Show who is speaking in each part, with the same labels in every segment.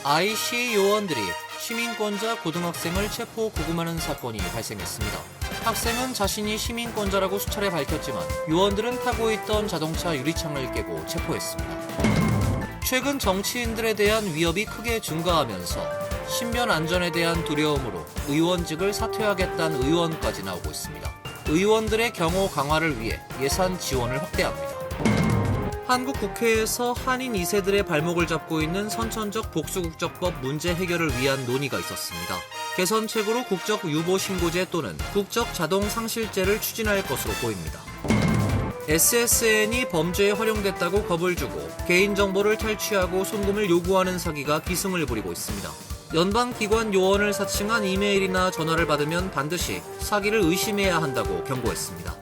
Speaker 1: IC 요원들이 시민권자 고등학생을 체포 구금하는 사건이 발생했습니다. 학생은 자신이 시민권자라고 수차례 밝혔지만 요원들은 타고 있던 자동차 유리창을 깨고 체포했습니다. 최근 정치인들에 대한 위협이 크게 증가하면서 신변 안전에 대한 두려움으로 의원직을 사퇴하겠다는 의원까지 나오고 있습니다. 의원들의 경호 강화를 위해 예산 지원을 확대합니다. 한국 국회에서 한인 2세들의 발목을 잡고 있는 선천적 복수국적법 문제 해결을 위한 논의가 있었습니다. 개선책으로 국적 유보 신고제 또는 국적 자동 상실제를 추진할 것으로 보입니다. SSN이 범죄에 활용됐다고 겁을 주고 개인정보를 탈취하고 송금을 요구하는 사기가 기승을 부리고 있습니다. 연방기관 요원을 사칭한 이메일이나 전화를 받으면 반드시 사기를 의심해야 한다고 경고했습니다.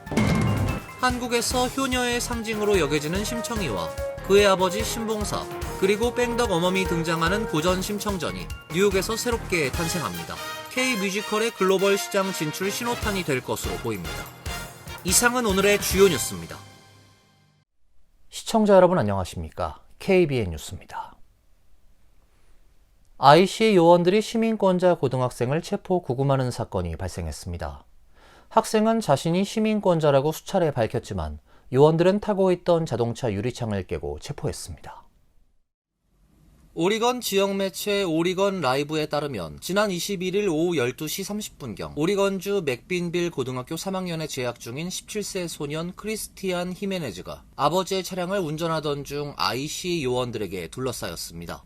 Speaker 1: 한국에서 효녀의 상징으로 여겨지는 심청이와 그의 아버지 신봉사 그리고 뺑덕 어멈이 등장하는 고전 심청전이 뉴욕에서 새롭게 탄생합니다. K-뮤지컬의 글로벌 시장 진출 신호탄이 될 것으로 보입니다. 이상은 오늘의 주요 뉴스입니다.
Speaker 2: 시청자 여러분 안녕하십니까? KBN 뉴스입니다. IC 요원들이 시민권자 고등학생을 체포 구금하는 사건이 발생했습니다. 학생은 자신이 시민권자라고 수차례 밝혔지만 요원들은 타고 있던 자동차 유리창을 깨고 체포했습니다.
Speaker 1: 오리건 지역 매체 오리건 라이브에 따르면 지난 21일 오후 12시 30분경 오리건주 맥빈빌 고등학교 3학년에 재학 중인 17세 소년 크리스티안 히메네즈가 아버지의 차량을 운전하던 중 IC 요원들에게 둘러싸였습니다.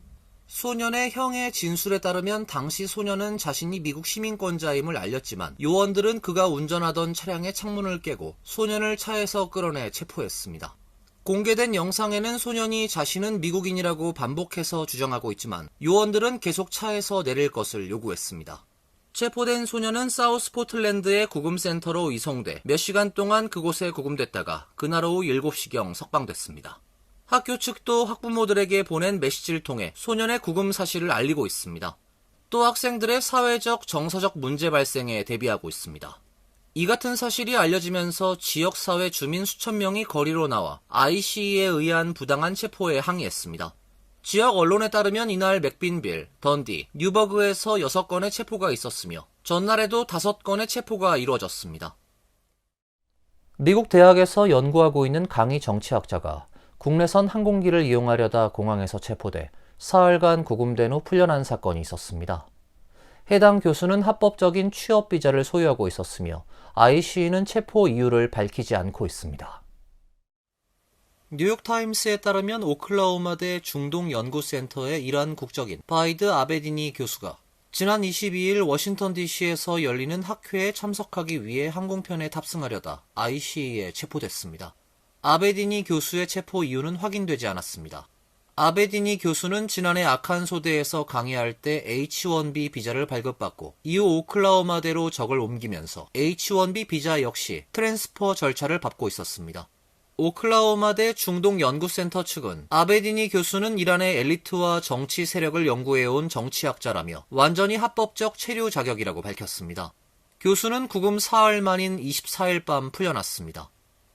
Speaker 1: 소년의 형의 진술에 따르면 당시 소년은 자신이 미국 시민권자임을 알렸지만 요원들은 그가 운전하던 차량의 창문을 깨고 소년을 차에서 끌어내 체포했습니다. 공개된 영상에는 소년이 자신은 미국인이라고 반복해서 주장하고 있지만 요원들은 계속 차에서 내릴 것을 요구했습니다. 체포된 소년은 사우스 포틀랜드의 구금센터로 이송돼 몇 시간 동안 그곳에 구금됐다가 그날 오후 7시경 석방됐습니다. 학교 측도 학부모들에게 보낸 메시지를 통해 소년의 구금 사실을 알리고 있습니다. 또 학생들의 사회적, 정서적 문제 발생에 대비하고 있습니다. 이 같은 사실이 알려지면서 지역사회 주민 수천 명이 거리로 나와 IC에 의한 부당한 체포에 항의했습니다. 지역 언론에 따르면 이날 맥빈빌, 던디, 뉴버그에서 6건의 체포가 있었으며 전날에도 5건의 체포가 이루어졌습니다.
Speaker 2: 미국 대학에서 연구하고 있는 강의 정치학자가 국내선 항공기를 이용하려다 공항에서 체포돼 사흘간 구금된 후 풀려난 사건이 있었습니다. 해당 교수는 합법적인 취업 비자를 소유하고 있었으며 IC는 체포 이유를 밝히지 않고 있습니다.
Speaker 1: 뉴욕타임스에 따르면 오클라호마대 중동연구센터의 이란 국적인 바이드 아베디니 교수가 지난 22일 워싱턴 DC에서 열리는 학회에 참석하기 위해 항공편에 탑승하려다 IC에 체포됐습니다. 아베디니 교수의 체포 이유는 확인되지 않았습니다. 아베디니 교수는 지난해 아칸소대에서 강의할 때 H-1B 비자를 발급받고 이후 오클라호마대로 적을 옮기면서 H-1B 비자 역시 트랜스퍼 절차를 밟고 있었습니다. 오클라호마대 중동연구센터 측은 아베디니 교수는 이란의 엘리트와 정치 세력을 연구해온 정치학자라며 완전히 합법적 체류 자격이라고 밝혔습니다. 교수는 구금 사흘 만인 24일 밤 풀려났습니다.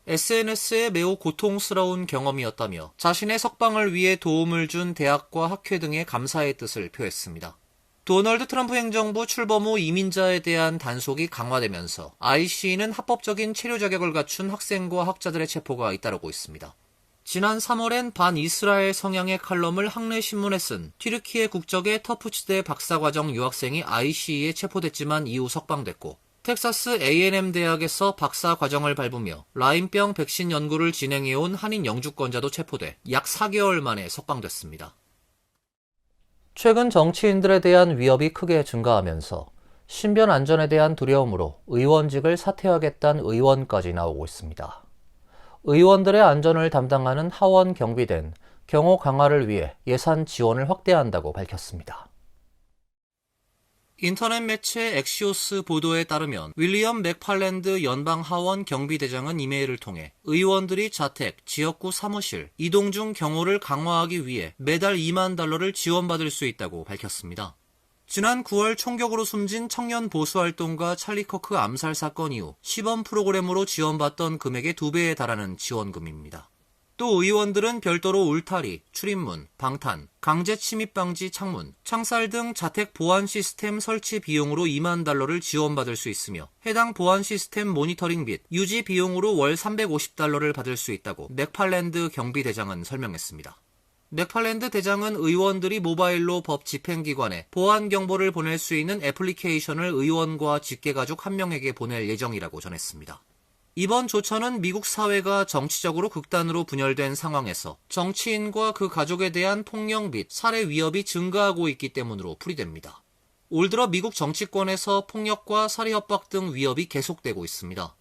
Speaker 1: SNS에 매우 고통스러운 경험이었다며 자신의 석방을 위해 도움을 준 대학과 학회 등에 감사의 뜻을 표했습니다. 도널드 트럼프 행정부 출범 후 이민자에 대한 단속이 강화되면서 IC는 합법적인 체류 자격을 갖춘 학생과 학자들의 체포가 잇따르고 있습니다. 지난 3월엔 반이스라엘 성향의 칼럼을 학내 신문에 쓴 튀르키예 국적의 터프치대 박사과정 유학생이 IC에 체포됐지만 이후 석방됐고 텍사스 A&M 대학에서 박사 과정을 밟으며 라임병 백신 연구를 진행해온 한인 영주권자도 체포돼 약 4개월 만에 석방됐습니다.
Speaker 2: 최근 정치인들에 대한 위협이 크게 증가하면서 신변 안전에 대한 두려움으로 의원직을 사퇴하겠다는 의원까지 나오고 있습니다. 의원들의 안전을 담당하는 하원 경비대는 경호 강화를 위해 예산 지원을 확대한다고 밝혔습니다.
Speaker 1: 인터넷 매체 엑시오스 보도에 따르면 윌리엄 맥팔랜드 연방하원 경비대장은 이메일을 통해 의원들이 자택, 지역구 사무실, 이동 중 경호를 강화하기 위해 매달 $20,000를 지원받을 수 있다고 밝혔습니다. 지난 9월 총격으로 숨진 청년 보수활동가 찰리 커크 암살 사건 이후 시범 프로그램으로 지원받던 금액의 2배에 달하는 지원금입니다. 또 의원들은 별도로 울타리, 출입문, 방탄, 강제 침입 방지 창문, 창살 등 자택 보안 시스템 설치 비용으로 2만 달러를 지원받을 수 있으며 해당 보안 시스템 모니터링 및 유지 비용으로 월 350달러를 받을 수 있다고 맥팔랜드 경비대장은 설명했습니다. 맥팔랜드 대장은 의원들이 모바일로 법 집행기관에 보안 경보를 보낼 수 있는 애플리케이션을 의원과 직계가족 1명에게 보낼 예정이라고 전했습니다. 이번 조처는 미국 사회가 정치적으로 극단으로 분열된 상황에서 정치인과 그 가족에 대한 폭력 및 살해 위협이 증가하고 있기 때문으로 풀이됩니다. 올 들어 미국 정치권에서 폭력과 살해 협박 등 위협이 계속되고 있습니다.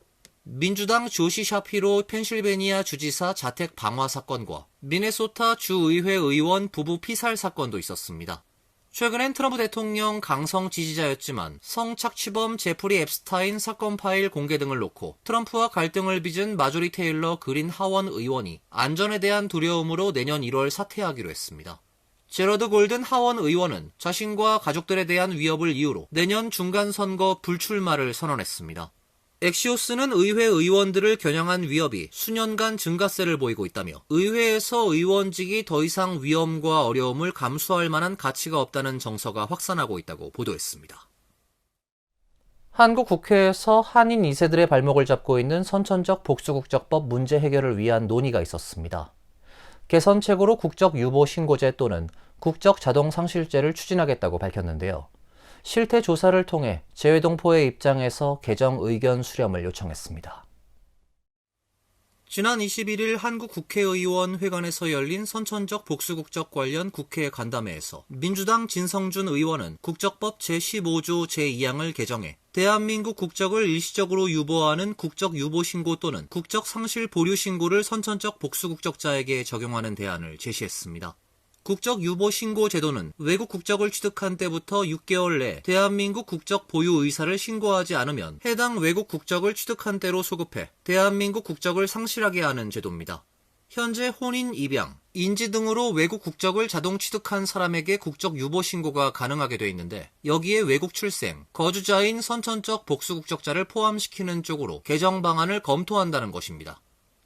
Speaker 1: 민주당 조시 샤피로 펜실베니아 주지사 자택 방화 사건과 미네소타 주의회 의원 부부 피살 사건도 있었습니다. 최근엔 트럼프 대통령 강성 지지자였지만 성착취범 제프리 앱스타인 사건 파일 공개 등을 놓고 트럼프와 갈등을 빚은 마조리 테일러 그린 하원 의원이 안전에 대한 두려움으로 내년 1월 사퇴하기로 했습니다. 제러드 골든 하원 의원은 자신과 가족들에 대한 위협을 이유로 내년 중간선거 불출마를 선언했습니다. 엑시오스는 의회 의원들을 겨냥한 위협이 수년간 증가세를 보이고 있다며 의회에서 의원직이 더 이상 위험과 어려움을 감수할 만한 가치가 없다는 정서가 확산하고 있다고 보도했습니다.
Speaker 2: 한국 국회에서 한인 2세들의 발목을 잡고 있는 선천적 복수국적법 문제 해결을 위한 논의가 있었습니다. 개선책으로 국적 유보 신고제 또는 국적 자동 상실제를 추진하겠다고 밝혔는데요. 실태 조사를 통해 재외동포의 입장에서 개정 의견 수렴을 요청했습니다.
Speaker 1: 지난 21일 한국 국회의원 회관에서 열린 선천적 복수국적 관련 국회 간담회에서 민주당 진성준 의원은 국적법 제15조 제2항을 개정해 대한민국 국적을 일시적으로 유보하는 국적 유보 신고 또는 국적 상실 보류 신고를 선천적 복수국적자에게 적용하는 대안을 제시했습니다. 국적 유보 신고 제도는 외국 국적을 취득한 때부터 6개월 내 대한민국 국적 보유 의사를 신고하지 않으면 해당 외국 국적을 취득한 때로 소급해 대한민국 국적을 상실하게 하는 제도입니다. 현재 혼인, 입양, 인지 등으로 외국 국적을 자동 취득한 사람에게 국적 유보 신고가 가능하게 돼 있는데 여기에 외국 출생, 거주자인 선천적 복수국적자를 포함시키는 쪽으로 개정 방안을 검토한다는 것입니다.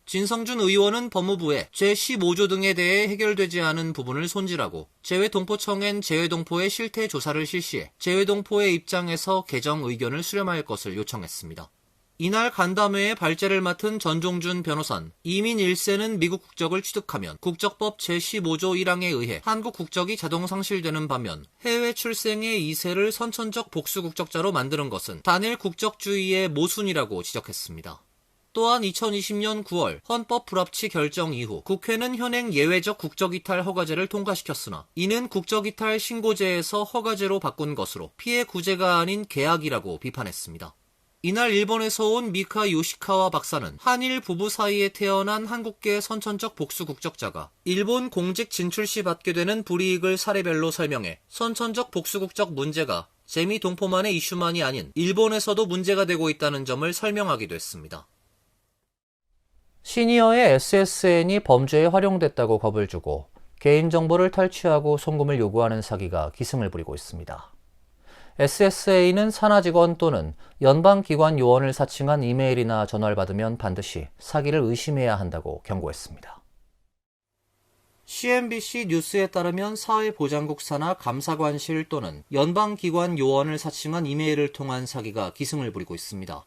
Speaker 1: 진성준 의원은 법무부에 제15조 등에 대해 해결되지 않은 부분을 손질하고 재외동포청엔 재외동포의 실태 조사를 실시해 재외동포의 입장에서 개정 의견을 수렴할 것을 요청했습니다. 이날 간담회에 발제를 맡은 전종준 변호사는 이민 1세는 미국 국적을 취득하면 국적법 제15조 1항에 의해 한국 국적이 자동 상실되는 반면 해외 출생의 2세를 선천적 복수국적자로 만드는 것은 단일 국적주의의 모순이라고 지적했습니다. 또한 2020년 9월 헌법 불합치 결정 이후 국회는 현행 예외적 국적이탈 허가제를 통과시켰으나 이는 국적이탈 신고제에서 허가제로 바꾼 것으로 피해 구제가 아닌 계약이라고 비판했습니다. 이날 일본에서 온 미카 요시카와 박사는 한일 부부 사이에 태어난 한국계 선천적 복수 국적자가 일본 공직 진출 시 받게 되는 불이익을 사례별로 설명해 선천적 복수 국적 문제가 재미 동포만의 이슈만이 아닌 일본에서도 문제가 되고 있다는 점을 설명하기도 했습니다.
Speaker 2: 시니어의 SSN이 범죄에 활용됐다고 겁을 주고 개인정보를 탈취하고 송금을 요구하는 사기가 기승을 부리고 있습니다. SSA는 산하직원 또는 연방기관 요원을 사칭한 이메일이나 전화를 받으면 반드시 사기를 의심해야 한다고 경고했습니다.
Speaker 1: CNBC 뉴스에 따르면 사회보장국 산하 감사관실 또는 연방기관 요원을 사칭한 이메일을 통한 사기가 기승을 부리고 있습니다.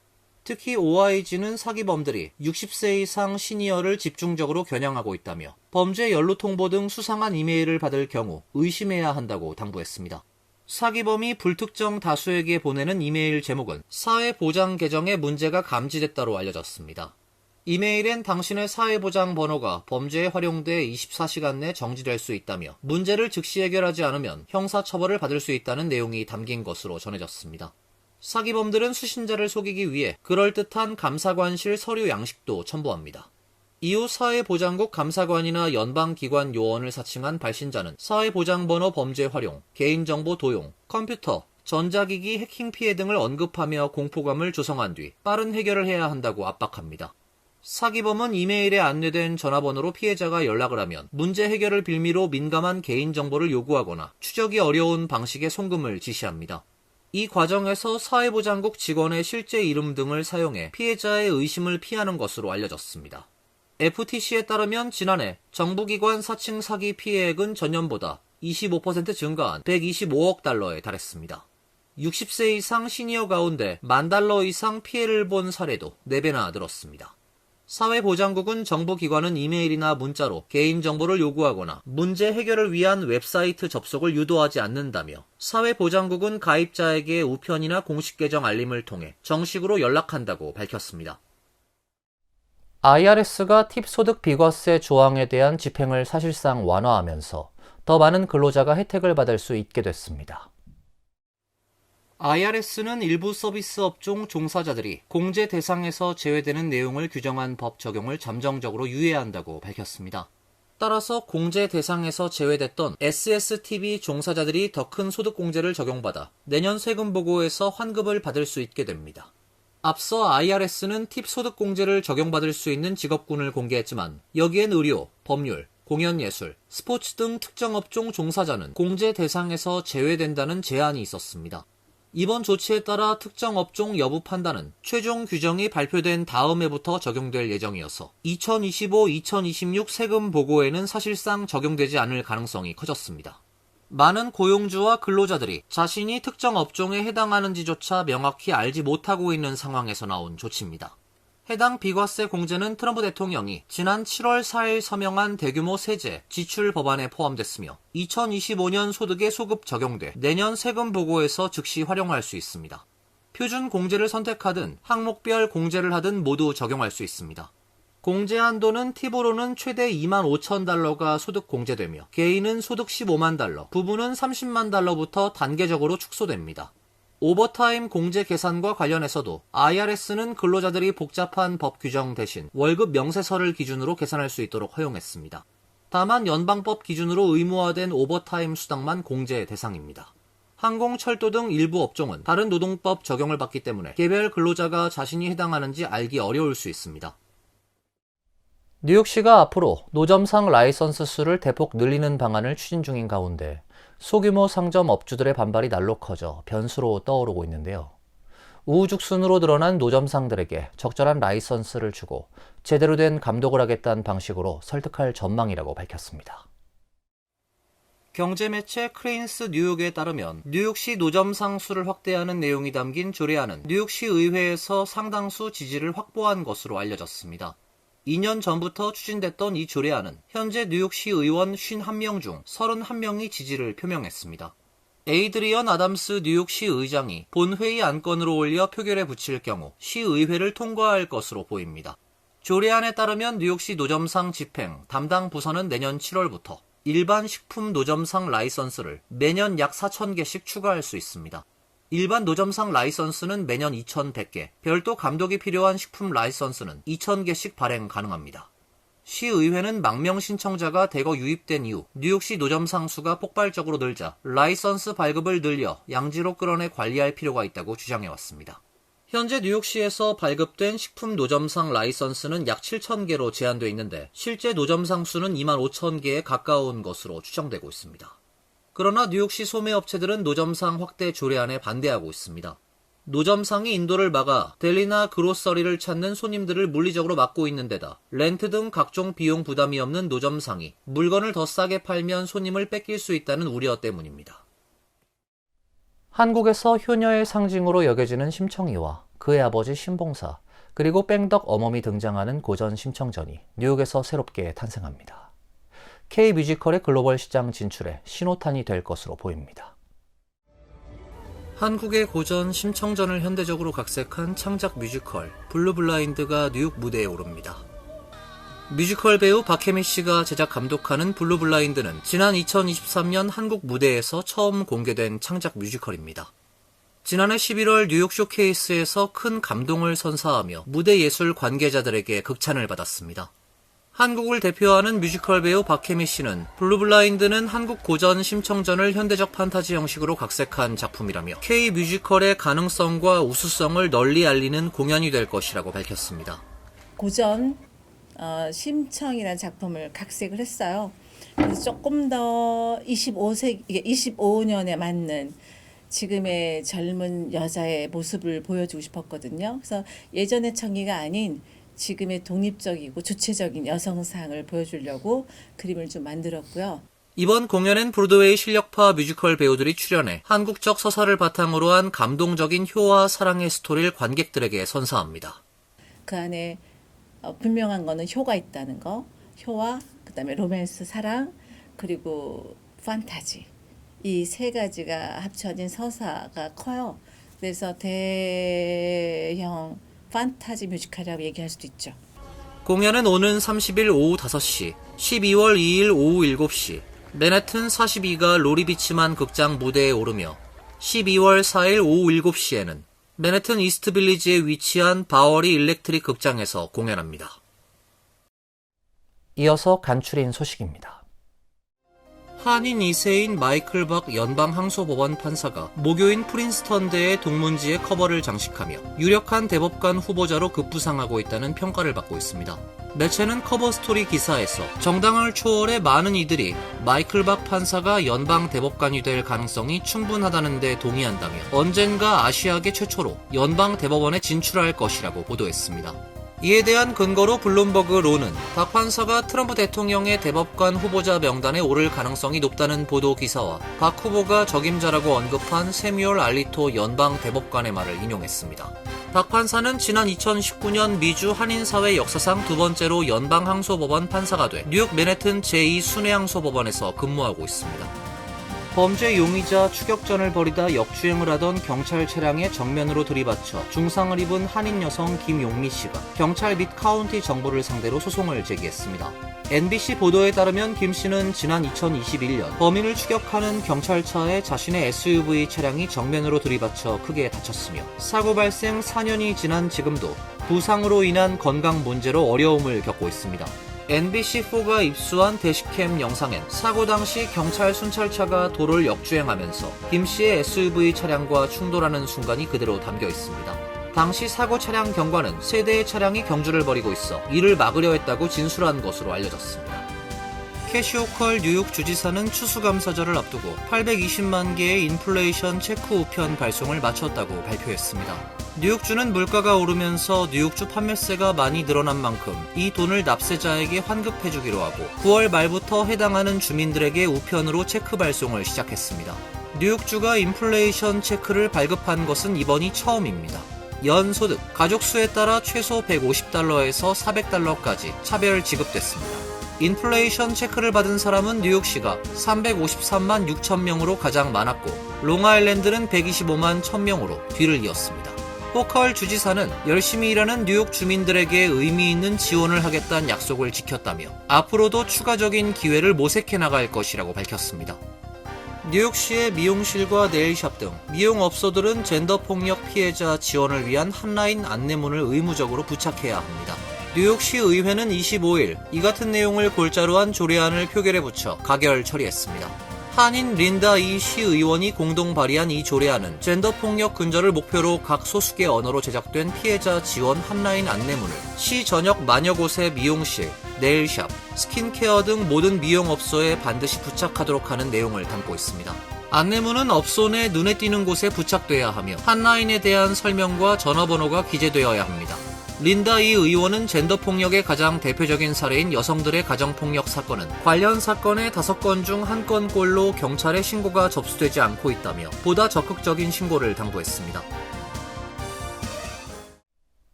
Speaker 1: 특히 OIG는 사기범들이 60세 이상 시니어를 집중적으로 겨냥하고 있다며 범죄 연루 통보 등 수상한 이메일을 받을 경우 의심해야 한다고 당부했습니다. 사기범이 불특정 다수에게 보내는 이메일 제목은 사회보장 계정에 문제가 감지됐다로 알려졌습니다. 이메일엔 당신의 사회보장 번호가 범죄에 활용돼 24시간 내 정지될 수 있다며 문제를 즉시 해결하지 않으면 형사처벌을 받을 수 있다는 내용이 담긴 것으로 전해졌습니다. 사기범들은 수신자를 속이기 위해 그럴듯한 감사관실 서류 양식도 첨부합니다. 이후 사회보장국 감사관이나 연방기관 요원을 사칭한 발신자는 사회보장번호 범죄 활용, 개인정보 도용, 컴퓨터, 전자기기 해킹 피해 등을 언급하며 공포감을 조성한 뒤 빠른 해결을 해야 한다고 압박합니다. 사기범은 이메일에 안내된 전화번호로 피해자가 연락을 하면 문제 해결을 빌미로 민감한 개인정보를 요구하거나 추적이 어려운 방식의 송금을 지시합니다. 이 과정에서 사회보장국 직원의 실제 이름 등을 사용해 피해자의 의심을 피하는 것으로 알려졌습니다. FTC에 따르면 지난해 정부기관 사칭 사기 피해액은 전년보다 25% 증가한 125억 달러에 달했습니다. 60세 이상 시니어 가운데 $10,000 이상 피해를 본 사례도 4배나 늘었습니다. 사회보장국은 정부기관은 이메일이나 문자로 개인정보를 요구하거나 문제 해결을 위한 웹사이트 접속을 유도하지 않는다며 사회보장국은 가입자에게 우편이나 공식 계정 알림을 통해 정식으로 연락한다고 밝혔습니다.
Speaker 2: IRS가 팁 소득 비과세 조항에 대한 집행을 사실상 완화하면서 더 많은 근로자가 혜택을 받을 수 있게 됐습니다.
Speaker 1: IRS는 일부 서비스 업종 종사자들이 공제 대상에서 제외되는 내용을 규정한 법 적용을 잠정적으로 유예한다고 밝혔습니다. 따라서 공제 대상에서 제외됐던 SSTV 종사자들이 더 큰 소득 공제를 적용받아 내년 세금 보고에서 환급을 받을 수 있게 됩니다. 앞서 IRS는 팁 소득 공제를 적용받을 수 있는 직업군을 공개했지만 여기엔 의료, 법률, 공연예술, 스포츠 등 특정 업종 종사자는 공제 대상에서 제외된다는 제한이 있었습니다. 이번 조치에 따라 특정 업종 여부 판단은 최종 규정이 발표된 다음 해부터 적용될 예정이어서 2025-2026 세금 보고에는 사실상 적용되지 않을 가능성이 커졌습니다. 많은 고용주와 근로자들이 자신이 특정 업종에 해당하는지조차 명확히 알지 못하고 있는 상황에서 나온 조치입니다. 해당 비과세 공제는 트럼프 대통령이 지난 7월 4일 서명한 대규모 세제, 지출 법안에 포함됐으며 2025년 소득에 소급 적용돼 내년 세금 보고에서 즉시 활용할 수 있습니다. 표준 공제를 선택하든 항목별 공제를 하든 모두 적용할 수 있습니다. 공제 한도는 팁으로는 최대 $25,000가 소득 공제되며 개인은 소득 $150,000, 부부는 $300,000부터 단계적으로 축소됩니다. 오버타임 공제 계산과 관련해서도 IRS는 근로자들이 복잡한 법 규정 대신 월급 명세서를 기준으로 계산할 수 있도록 허용했습니다. 다만 연방법 기준으로 의무화된 오버타임 수당만 공제 대상입니다. 항공, 철도 등 일부 업종은 다른 노동법 적용을 받기 때문에 개별 근로자가 자신이 해당하는지 알기 어려울 수 있습니다.
Speaker 2: 뉴욕시가 앞으로 노점상 라이선스 수를 대폭 늘리는 방안을 추진 중인 가운데 소규모 상점 업주들의 반발이 날로 커져 변수로 떠오르고 있는데요. 우후죽순으로 드러난 노점상들에게 적절한 라이선스를 주고 제대로 된 감독을 하겠다는 방식으로 설득할 전망이라고 밝혔습니다.
Speaker 1: 경제매체 크레인스 뉴욕에 따르면 뉴욕시 노점상 수를 확대하는 내용이 담긴 조례안은 뉴욕시 의회에서 상당수 지지를 확보한 것으로 알려졌습니다. 2년 전부터 추진됐던 이 조례안은 현재 뉴욕시 의원 51명 중 31명이 지지를 표명했습니다. 에이드리언 아담스 뉴욕시 의장이 본회의 안건으로 올려 표결에 붙일 경우 시의회를 통과할 것으로 보입니다. 조례안에 따르면 뉴욕시 노점상 집행 담당 부서는 내년 7월부터 일반 식품 노점상 라이선스를 매년 약 4,000개씩 추가할 수 있습니다. 일반 노점상 라이선스는 매년 2,100개, 별도 감독이 필요한 식품 라이선스는 2,000개씩 발행 가능합니다. 시의회는 망명 신청자가 대거 유입된 이후 뉴욕시 노점상 수가 폭발적으로 늘자 라이선스 발급을 늘려 양지로 끌어내 관리할 필요가 있다고 주장해왔습니다. 현재 뉴욕시에서 발급된 식품 노점상 라이선스는 약 7,000개로 제한돼 있는데 실제 노점상 수는 25,000개에 가까운 것으로 추정되고 있습니다. 그러나 뉴욕시 소매업체들은 노점상 확대 조례안에 반대하고 있습니다. 노점상이 인도를 막아 델리나 그로서리를 찾는 손님들을 물리적으로 막고 있는 데다 렌트 등 각종 비용 부담이 없는 노점상이 물건을 더 싸게 팔면 손님을 뺏길 수 있다는 우려 때문입니다.
Speaker 2: 한국에서 효녀의 상징으로 여겨지는 심청이와 그의 아버지 신봉사, 그리고 뺑덕 어멈이 등장하는 고전 심청전이 뉴욕에서 새롭게 탄생합니다. K-뮤지컬의 글로벌 시장 진출에 신호탄이 될 것으로 보입니다.
Speaker 1: 한국의 고전 심청전을 현대적으로 각색한 창작 뮤지컬 블루블라인드가 뉴욕 무대에 오릅니다. 뮤지컬 배우 박혜미 씨가 제작 감독하는 블루블라인드는 지난 2023년 한국 무대에서 처음 공개된 창작 뮤지컬입니다. 지난해 11월 뉴욕 쇼케이스에서 큰 감동을 선사하며 무대 예술 관계자들에게 극찬을 받았습니다. 한국을 대표하는 뮤지컬 배우 박혜미 씨는 블루블라인드는 한국 고전 심청전을 현대적 판타지 형식으로 각색한 작품이라며 K-뮤지컬의 가능성과 우수성을 널리 알리는 공연이 될 것이라고 밝혔습니다.
Speaker 3: 고전 심청이라는 작품을 각색을 했어요. 그래서 조금 더 25년에 맞는 지금의 젊은 여자의 모습을 보여주고 싶었거든요. 그래서 예전의 청이가 아닌 지금의 독립적이고 주체적인 여성상을 보여주려고 그림을 좀 만들었고요.
Speaker 1: 이번 공연엔 브로드웨이 실력파 뮤지컬 배우들이 출연해 한국적 서사를 바탕으로 한 감동적인 효와 사랑의 스토리를 관객들에게 선사합니다.
Speaker 3: 그 안에 분명한 거는 효가 있다는 거, 효와 그다음에 로맨스, 사랑, 그리고 판타지, 이 세 가지가 합쳐진 서사가 커요. 그래서 대형 판타지 뮤지컬이라고 얘기할 수도 있죠.
Speaker 1: 공연은 오는 30일 오후 5시, 12월 2일 오후 7시, 맨해튼 42가 로리비치만 극장 무대에 오르며 12월 4일 오후 7시에는 맨해튼 이스트 빌리지에 위치한 바워리 일렉트릭 극장에서 공연합니다.
Speaker 2: 이어서 간추린 소식입니다.
Speaker 1: 한인 2세인 마이클 박 연방항소법원 판사가 모교인 프린스턴대의 동문지의 커버를 장식하며 유력한 대법관 후보자로 급부상하고 있다는 평가를 받고 있습니다. 매체는 커버 스토리 기사에서 정당을 초월해 많은 이들이 마이클 박 판사가 연방 대법관이 될 가능성이 충분하다는 데 동의한다며 언젠가 아시아계 최초로 연방 대법원에 진출할 것이라고 보도했습니다. 이에 대한 근거로 블룸버그로는 박 판사가 트럼프 대통령의 대법관 후보자 명단에 오를 가능성이 높다는 보도 기사와 박 후보가 적임자라고 언급한 세뮤얼 알리토 연방 대법관의 말을 인용했습니다. 박 판사는 지난 2019년 미주 한인사회 역사상 두 번째로 연방항소법원 판사가 돼 뉴욕 맨해튼 제2순회항소법원에서 근무하고 있습니다. 범죄 용의자 추격전을 벌이다 역주행을 하던 경찰 차량에 정면으로 들이받쳐 중상을 입은 한인 여성 김용미 씨가 경찰 및 카운티 정부를 상대로 소송을 제기했습니다. NBC 보도에 따르면 김 씨는 지난 2021년 범인을 추격하는 경찰차에 자신의 SUV 차량이 정면으로 들이받쳐 크게 다쳤으며 사고 발생 4년이 지난 지금도 부상으로 인한 건강 문제로 어려움을 겪고 있습니다. NBC4가 입수한 대시캠 영상엔 사고 당시 경찰 순찰차가 도로를 역주행하면서 김 씨의 SUV 차량과 충돌하는 순간이 그대로 담겨 있습니다. 당시 사고 차량 경관은 세 대의 차량이 경주를 벌이고 있어 이를 막으려 했다고 진술한 것으로 알려졌습니다. 캐시 호컬 뉴욕 주지사는 추수감사절을 앞두고 820만 개의 인플레이션 체크 우편 발송을 마쳤다고 발표했습니다. 뉴욕주는 물가가 오르면서 뉴욕주 판매세가 많이 늘어난 만큼 이 돈을 납세자에게 환급해주기로 하고 9월 말부터 해당하는 주민들에게 우편으로 체크 발송을 시작했습니다. 뉴욕주가 인플레이션 체크를 발급한 것은 이번이 처음입니다. 연소득, 가족수에 따라 최소 150달러에서 400달러까지 차별 지급됐습니다. 인플레이션 체크를 받은 사람은 뉴욕시가 353만 6천 명으로 가장 많았고 롱아일랜드는 125만 1,000명으로 뒤를 이었습니다. 호컬 주지사는 열심히 일하는 뉴욕 주민들에게 의미 있는 지원을 하겠다는 약속을 지켰다며 앞으로도 추가적인 기회를 모색해 나갈 것이라고 밝혔습니다. 뉴욕시의 미용실과 네일샵 등 미용업소들은 젠더폭력 피해자 지원을 위한 한라인 안내문을 의무적으로 부착해야 합니다. 뉴욕시 의회는 25일 이 같은 내용을 골자로 한 조례안을 표결에 붙여 가결 처리했습니다. 한인 린다 이 시의원이 공동 발의한 이 조례안은 젠더폭력 근절을 목표로 각 소수계 언어로 제작된 피해자 지원 한라인 안내문을 시 전역 만여 곳의 미용실, 네일샵, 스킨케어 등 모든 미용업소에 반드시 부착하도록 하는 내용을 담고 있습니다. 안내문은 업소 내 눈에 띄는 곳에 부착돼야 하며 한라인에 대한 설명과 전화번호가 기재되어야 합니다. 린다 이 의원은 젠더폭력의 가장 대표적인 사례인 여성들의 가정폭력 사건은 관련 사건의 5건 중 1건꼴로 경찰에 신고가 접수되지 않고 있다며 보다 적극적인 신고를 당부했습니다.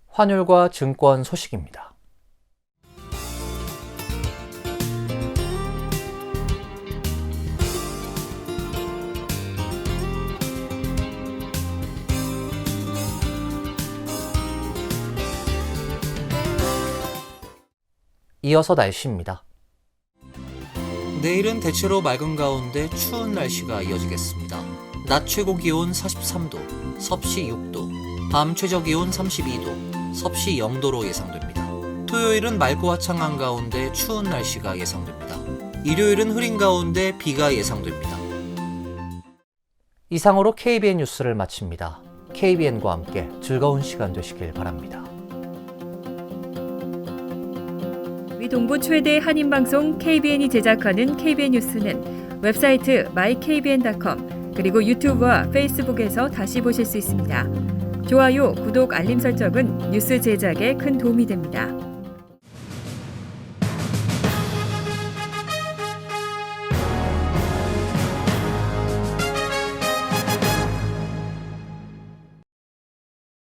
Speaker 2: 환율과 증권 소식입니다. 이어서 날씨입니다.
Speaker 1: 내일은 대체로 맑은 가운데 추운 날씨가 이어지겠습니다. 낮 최고 기온 43도, 섭씨 6도, 밤 최저 기온 32도, 섭씨 0도로 예상됩니다. 토요일은 맑고 화창한 가운데 추운 날씨가 예상됩니다. 일요일은 흐린 가운데 비가 예상됩니다.
Speaker 2: 이상으로 KBN 뉴스를 마칩니다. KBN과 함께 즐거운 시간 되시길 바랍니다.
Speaker 4: 동부 최대 한인방송 KBN이 제작하는 KBN 뉴스는 웹사이트 mykbn.com 그리고 유튜브와 페이스북에서 다시 보실 수 있습니다. 좋아요, 구독, 알림 설정은 뉴스 제작에 큰 도움이 됩니다.